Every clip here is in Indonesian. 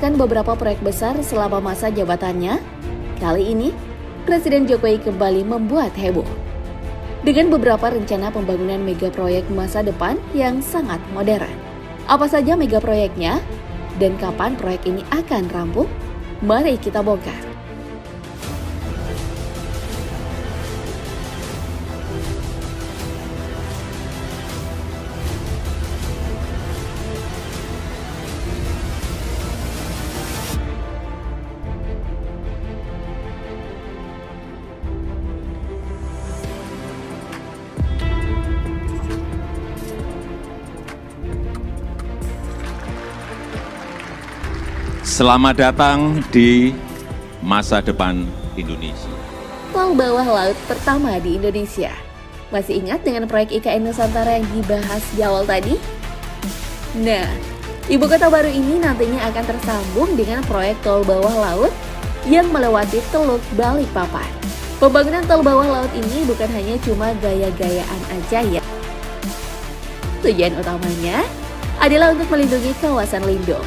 menuntaskan beberapa proyek besar selama masa jabatannya, kali ini Presiden Jokowi kembali membuat heboh dengan beberapa rencana pembangunan mega proyek masa depan yang sangat modern. Apa saja mega proyeknya dan kapan proyek ini akan rampung? Mari kita bongkar. Selamat datang di masa depan Indonesia. Tol bawah laut pertama di Indonesia. Masih ingat dengan proyek IKN Nusantara yang dibahas di awal tadi? Nah, ibu kota baru ini nantinya akan tersambung dengan proyek tol bawah laut yang melewati Teluk Balikpapan. Pembangunan tol bawah laut ini bukan hanya cuma gaya-gayaan aja ya. Tujuan utamanya adalah untuk melindungi kawasan lindung.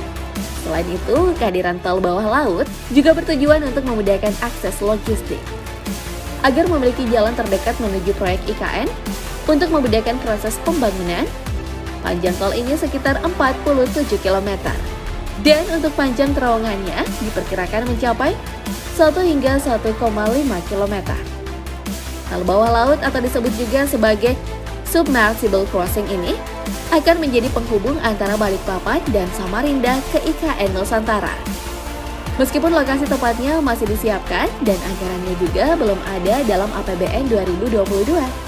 Selain itu, kehadiran tol bawah laut juga bertujuan untuk memudahkan akses logistik. Agar memiliki jalan terdekat menuju proyek IKN, untuk memudahkan proses pembangunan, panjang tol ini sekitar 47 km. Dan untuk panjang terowongannya diperkirakan mencapai 1 hingga 1,5 km. Tol bawah laut atau disebut juga sebagai submersible crossing ini akan menjadi penghubung antara Balikpapan dan Samarinda ke IKN Nusantara. Meskipun lokasi tepatnya masih disiapkan dan anggarannya juga belum ada dalam APBN 2022.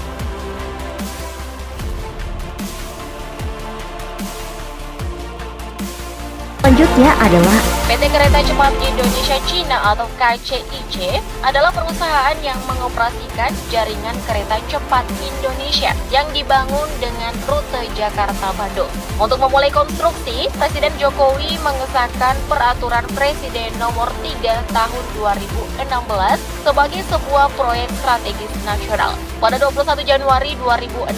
Selanjutnya adalah PT Kereta Cepat Indonesia Cina atau KCIC adalah perusahaan yang mengoperasikan jaringan kereta cepat Indonesia yang dibangun dengan rute Jakarta-Bandung. Untuk memulai konstruksi, Presiden Jokowi mengesahkan Peraturan Presiden Nomor 3 Tahun 2016 sebagai sebuah proyek strategis nasional. Pada 21 Januari 2016,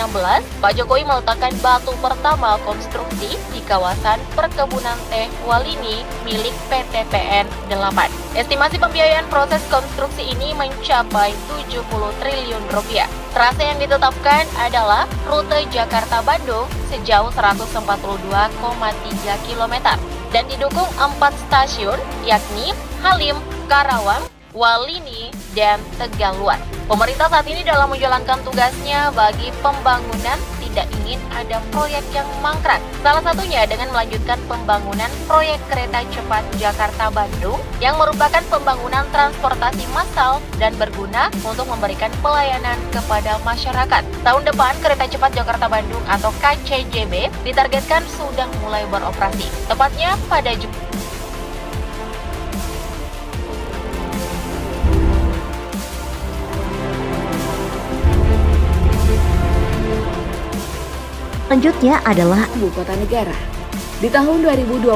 Pak Jokowi meletakkan batu pertama konstruksi di kawasan perkebunan teh Walini milik PT PN 8. Estimasi pembiayaan proses konstruksi ini mencapai 70 triliun rupiah. Trase yang ditetapkan adalah rute Jakarta-Bandung sejauh 142,3 km dan didukung 4 stasiun yakni Halim, Karawang, Walini, dan Tegaluar. Pemerintah saat ini dalam menjalankan tugasnya bagi pembangunan tidak ingin ada proyek yang mangkrak. Salah satunya dengan melanjutkan pembangunan proyek kereta cepat Jakarta-Bandung yang merupakan pembangunan transportasi massal dan berguna untuk memberikan pelayanan kepada masyarakat. Tahun depan kereta cepat Jakarta-Bandung atau KCJB ditargetkan sudah mulai beroperasi. Tepatnya pada Selanjutnya adalah Ibu Kota Negara. Di tahun 2022,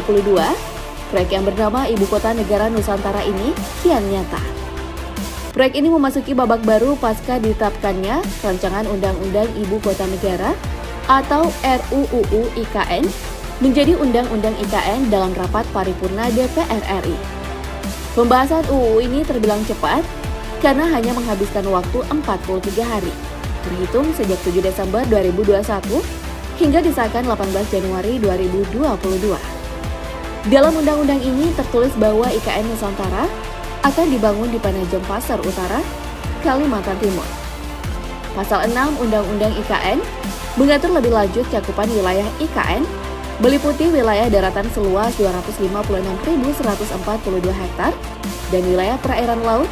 proyek yang bernama Ibu Kota Negara Nusantara ini kian nyata. Proyek ini memasuki babak baru pasca ditetapkannya Rancangan Undang-Undang Ibu Kota Negara atau RUU IKN menjadi Undang-Undang IKN dalam rapat paripurna DPR RI. Pembahasan UU ini terbilang cepat karena hanya menghabiskan waktu 43 hari, terhitung sejak 7 Desember 2021 hingga disahkan 18 Januari 2022. Dalam undang-undang ini tertulis bahwa IKN Nusantara akan dibangun di Penajam Pasar Utara, Kalimantan Timur. Pasal 6 Undang-Undang IKN mengatur lebih lanjut cakupan wilayah IKN meliputi wilayah daratan seluas 256.142 hektar dan wilayah perairan laut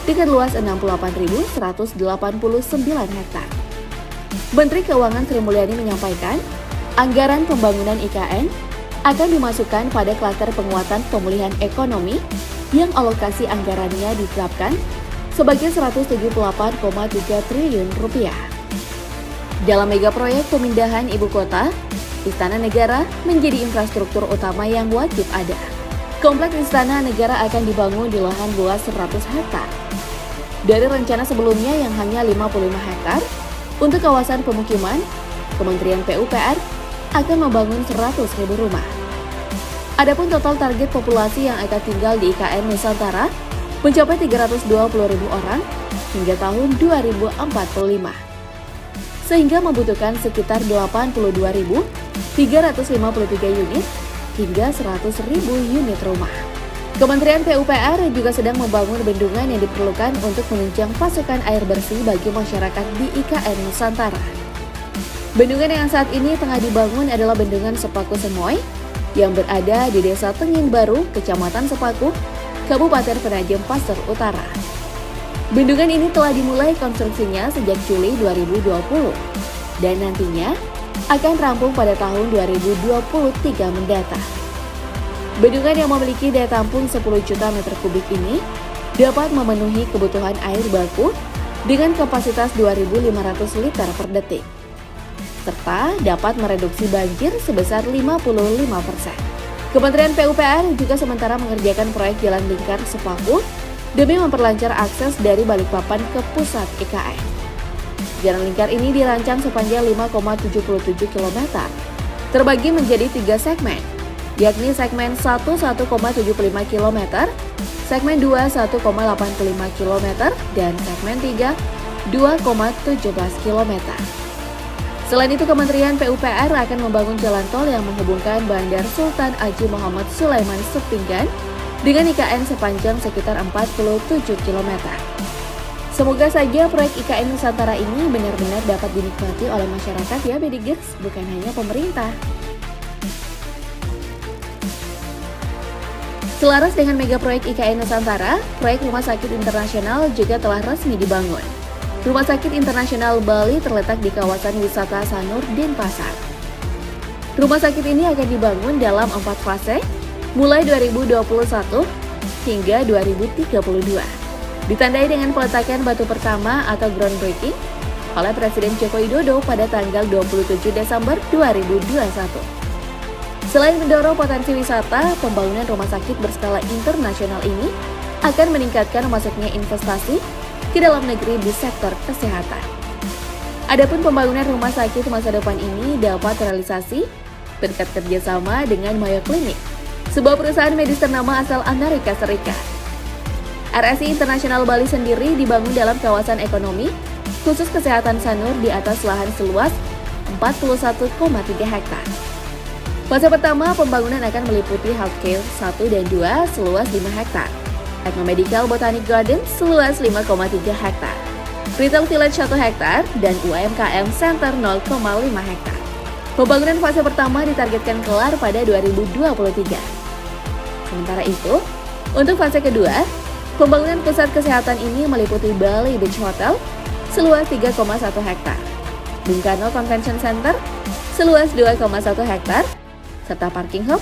dengan luas 68.189 hektar. Menteri Keuangan Sri Mulyani menyampaikan, anggaran pembangunan IKN akan dimasukkan pada klaster penguatan pemulihan ekonomi yang alokasi anggarannya ditetapkan sebagai 178,3 triliun rupiah. Dalam mega proyek pemindahan ibu kota, Istana Negara menjadi infrastruktur utama yang wajib ada. Kompleks Istana Negara akan dibangun di lahan luas 100 hektar. Dari rencana sebelumnya yang hanya 55 hektar, untuk kawasan pemukiman, Kementerian PUPR akan membangun 100.000 rumah. Adapun total target populasi yang akan tinggal di IKN Nusantara mencapai 320.000 orang hingga tahun 2045, sehingga membutuhkan sekitar 82.353 unit hingga 100.000 unit rumah. Kementerian PUPR juga sedang membangun bendungan yang diperlukan untuk menunjang pasokan air bersih bagi masyarakat di IKN Nusantara. Bendungan yang saat ini tengah dibangun adalah Bendungan Sepaku Semoy yang berada di Desa Tengin Baru, Kecamatan Sepaku, Kabupaten Penajam Pasir Utara. Bendungan ini telah dimulai konstruksinya sejak Juli 2020 dan nantinya akan rampung pada tahun 2023 mendatang. Bendungan yang memiliki daya tampung 10 juta meter kubik ini dapat memenuhi kebutuhan air baku dengan kapasitas 2.500 liter per detik, serta dapat mereduksi banjir sebesar 55%. Kementerian PUPR juga sementara mengerjakan proyek Jalan Lingkar Sepaku demi memperlancar akses dari Balikpapan ke pusat IKN. Jalan lingkar ini dirancang sepanjang 5,77 km, terbagi menjadi 3 segmen, yakni segmen 1 1,75 km, segmen 2 1,85 km, dan segmen 3 2,17 km. Selain itu, Kementerian PUPR akan membangun jalan tol yang menghubungkan Bandar Sultan Haji Muhammad Sulaiman Sepinggan dengan IKN sepanjang sekitar 47 km. Semoga saja proyek IKN Nusantara ini benar-benar dapat dinikmati oleh masyarakat ya Bedigers, bukan hanya pemerintah. Selaras dengan mega proyek IKN Nusantara, proyek Rumah Sakit Internasional juga telah resmi dibangun. Rumah Sakit Internasional Bali terletak di kawasan wisata Sanur, Denpasar. Rumah sakit ini akan dibangun dalam 4 fase, mulai 2021 hingga 2032. Ditandai dengan peletakan batu pertama atau groundbreaking oleh Presiden Joko Widodo pada tanggal 27 Desember 2021. Selain mendorong potensi wisata, pembangunan rumah sakit berskala internasional ini akan meningkatkan masuknya investasi ke dalam negeri di sektor kesehatan. Adapun pembangunan rumah sakit masa depan ini dapat realisasi berkat kerjasama dengan Mayo Clinic, sebuah perusahaan medis ternama asal Amerika Serikat. RSI Internasional Bali sendiri dibangun dalam kawasan ekonomi khusus kesehatan Sanur di atas lahan seluas 41,3 hektar. Fase pertama pembangunan akan meliputi healthcare 1 dan 2 seluas 5 hektar, Agma Medical Botanic Garden seluas 5,3 hektar, Retail Village 1 hektar, dan UMKM Center 0,5 hektar. Pembangunan fase pertama ditargetkan kelar pada 2023. Sementara itu, untuk fase kedua, pembangunan pusat kesehatan ini meliputi Bali Beach Hotel seluas 3,1 hektar, Bung Karno Convention Center seluas 2,1 hektar, serta parking hub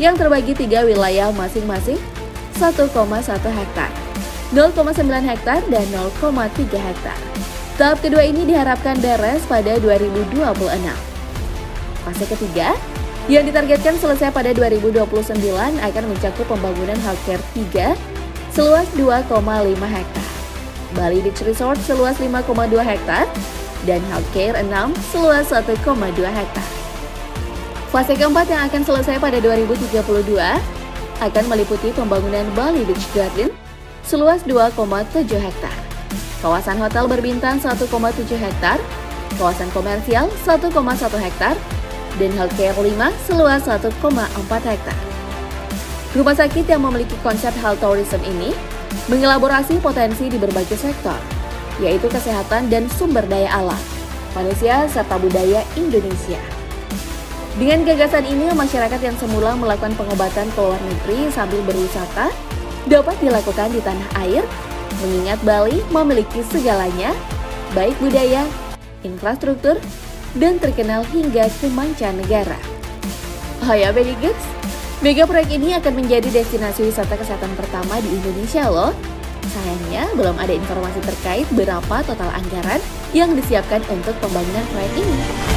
yang terbagi 3 wilayah masing-masing 1,1 hektar, 0,9 hektar, dan 0,3 hektar. Tahap kedua ini diharapkan beres pada 2026. Fase ketiga, yang ditargetkan selesai pada 2029 akan mencakup pembangunan healthcare 3 seluas 2,5 hektar, Bali Beach Resort seluas 5,2 hektar, dan healthcare 6 seluas 1,2 hektar. Fase keempat yang akan selesai pada 2032 akan meliputi pembangunan Bali Beach Garden seluas 2,7 hektar, kawasan hotel berbintang 1,7 hektar, kawasan komersial 1,1 hektar, dan healthcare 5 seluas 1,4 hektar. Rumah sakit yang memiliki konsep health tourism ini mengelaborasi potensi di berbagai sektor, yaitu kesehatan dan sumber daya alam, manusia, serta budaya Indonesia. Dengan gagasan ini, masyarakat yang semula melakukan pengobatan ke luar negeri sambil berwisata dapat dilakukan di tanah air, mengingat Bali memiliki segalanya, baik budaya, infrastruktur, dan terkenal hingga ke mancanegara. Oh ya Bedigers, mega proyek ini akan menjadi destinasi wisata kesehatan pertama di Indonesia loh. Sayangnya belum ada informasi terkait berapa total anggaran yang disiapkan untuk pembangunan proyek ini.